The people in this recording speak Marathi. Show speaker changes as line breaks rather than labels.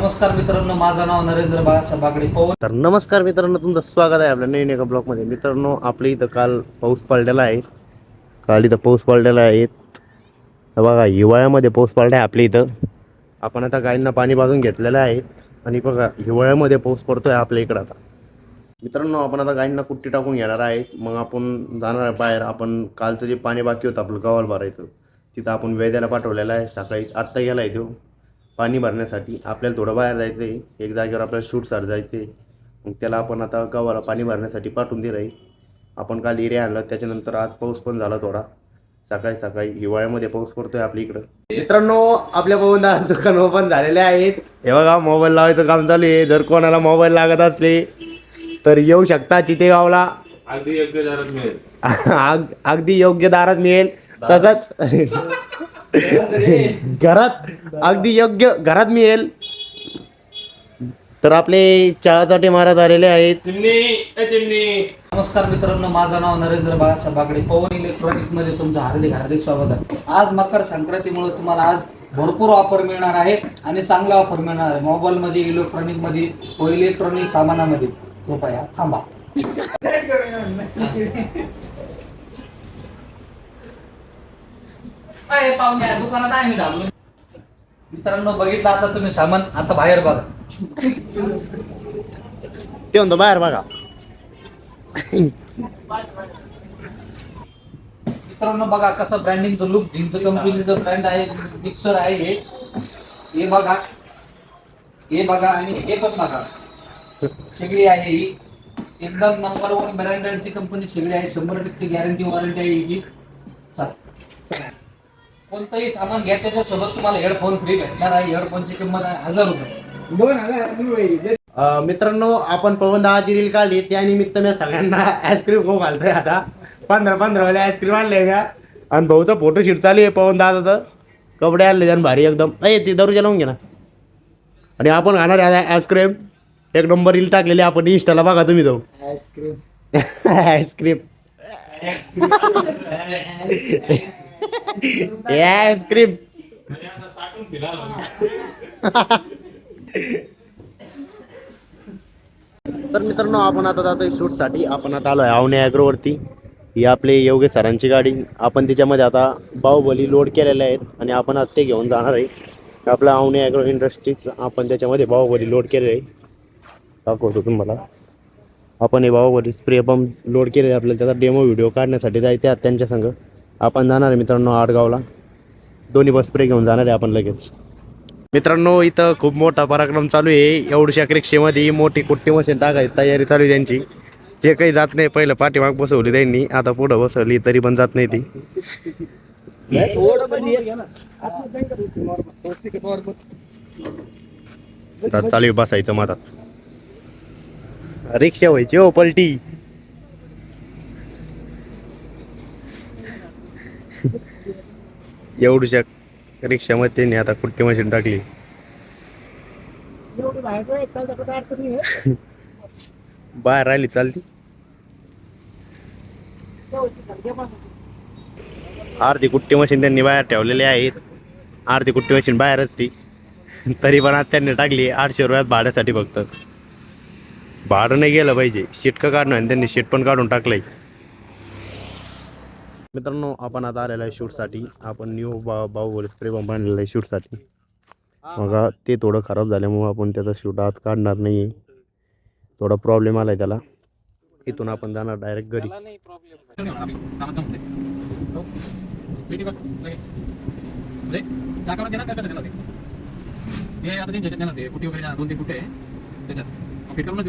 नमस्कार मित्रांनो, माझं नाव नरेंद्र बाळासाहेब बागडे पवन.
तर नमस्कार मित्रांनो, तुमचं स्वागत आहे आपल्या नवीन एका ब्लॉगमध्ये. मित्रांनो, आपल्या इथं काल पाऊस पडलेला आहे. तर बघा, हिवाळ्यामध्ये पाऊस पडला आहे आपल्या इथं. आपण आता गायींना पाणी पाजून घेतलेलं आहे आणि बघा हिवाळ्यामध्ये पाऊस पडतोय आपल्या इकडं. आता मित्रांनो, आपण आता गायींना कुट्टी टाकून घेणार आहे. मग आपण जाणार आहे बाहेर. आपण कालचं जे पाणी बाकी होतं आपलं गव्हाला भरायचं, तिथं आपण वेद्याला पाठवलेलं आहे. सकाळी आत्ता गेला आहे तो पाणी भरण्यासाठी. आपल्याला थोडं बाहेर जायचं आहे, एक जागेवर आपल्याला शूटसार जायचं आहे. मग त्याला आपण आता गव्हाला पाणी भरण्यासाठी पाठवून दिलं आहे. आपण काल एरिया आणलं, त्याच्यानंतर आज पाऊस पण झाला थोडा. सकाळी हिवाळ्यामध्ये पाऊस पडतोय आपल्या इकडं. मित्रांनो, आपल्या पवनदा दुकान ओपन झालेले आहेत. हे बघा, मोबाईल लावायचं काम चालू आहे. जर कोणाला मोबाईल लागत असले तर येऊ शकता चितेगावला.
अगदी योग्य दरात मिळेल.
अगदी योग्य दारात मिळेल. तसंच अगदी योग्य घरात मिळेल. तर आपले चहासाठी महाराज आलेले आहेत.
चिमणी.
नमस्कार मित्रांनो, माझं नाव नरेंद्र बाळासाहेब बागडे पवन इलेक्ट्रॉनिक्स मध्ये तुमचं हार्दिक स्वागत आहे. आज मकर संक्रांतीमुळे तुम्हाला आज भरपूर ऑफर मिळणार आहेत आणि चांगला ऑफर मिळणार आहे. मोबाईल मध्ये, इलेक्ट्रॉनिक मध्ये व इलेक्ट्रॉनिक सामानामध्ये. कृपया थांबा. पाहुण्या दुकानात आहे मी धावलो. मित्रांनो, बघितलं आता तुम्ही सामान. आता बाहेर बघा.
ते म्हणतो बाहेर बघा.
मित्रांनो, बघा कसं ब्रँडिंगचं लुक, जिंकचं कंपनीचं ब्रँड आहे. मिक्सर आहे हे बघा, आणि हे पण बघा. शेगडी आहे ही एकदम नंबर 1 ब्रँडेडची कंपनी शेगडी आहे. 100% गॅरंटी वॉरंटी आहे हिची. कोणतंही सामान घ्या, त्याच्यासोबत तुम्हाला हेडफोन फ्री भेटणार आहे. हेडफोनची किंमत आहे 1000 रुपये.
2000. मित्रांनो, आपण पवनदा आजी रील काढली, त्यानिमित्त मी सगळ्यांना आईस्क्रीम खाऊ घालतोय. आता 15 वाले आईस्क्रीम आणले का. आणि भाऊचा फोटोशूट चालू आहे. पवनदाचं कपडे आणले त्यानं भारी एकदम. ते दरुजा लावून घे ना. आणि आपण खाणार आहे आईस्क्रीम. एक नंबर रील टाकलेली आपण इंस्टाला, बघा तुम्ही जाऊ. आईस्क्रीम तर मित्रांनो, आपण आता जातोय शूटसाठी. आपण आता आलो आहे आवणे ॲग्रोवरती. ही आपली योगेश सरांची गाडी. आपण तिच्यामध्ये आता बाहुबली लोड केलेले आहेत आणि आपण आता ते घेऊन जाणार आहे. आपलं आवणे ॲग्रो इंडस्ट्रीज, आपण त्याच्यामध्ये बाहुबली लोड केलेलं आहे. दाखवतो तुम्हाला. आपण हे बाहुबली स्प्रे पंप लोड केलेले. आपल्याला त्याचा डेमो व्हिडिओ काढण्यासाठी जायचे आहेत त्यांच्या संग. आपण जाणार आहे मित्रांनो आडगावला. दोन्ही बस स्प्रे घेऊन जाणार आहे आपण लगेच. मित्रांनो, इथं खूप मोठा पराक्रम चालू आहे. एवढ्या रिक्षेमध्ये मोठी कुट्टी मशीन टाकायची तयारी चालू आहे त्यांची. ते काही जात नाही. पहिलं पाठीमाग बसवली त्यांनी, आता पुढं बसवली तरी पण जात नाही ती. चालू आहे बसायचं मधात. रिक्षा व्हायची हो पलटी. एवढ्या रिक्षामध्ये त्यांनी आता कुट्टी मशीन टाकली. बाहेर राहिली चालती. अर्धी कुट्टी मशीन त्यांनी बाहेर ठेवलेली आहेत. अर्धी कुट्टी मशीन बाहेरच ती. तरी पण आता त्यांनी टाकली 800 रुपयात भाड्यासाठी. फक्त भाडं नाही गेलं पाहिजे. शीट का काढणं आणि त्यांनी शीट पण काढून टाकलंय. मित्रांनो, आपण आता आलेला आहे शूटसाठी. आपण न्यू बाहुबली स्प्रे पंप आणलेला आहे शूटसाठी. मग ते थोडं खराब झाल्यामुळं आपण त्याचा शूट आज काढणार नाही आहे. थोडा प्रॉब्लेम आला आहे त्याला. इथून आपण जाणार डायरेक्ट घरी.
फिट करून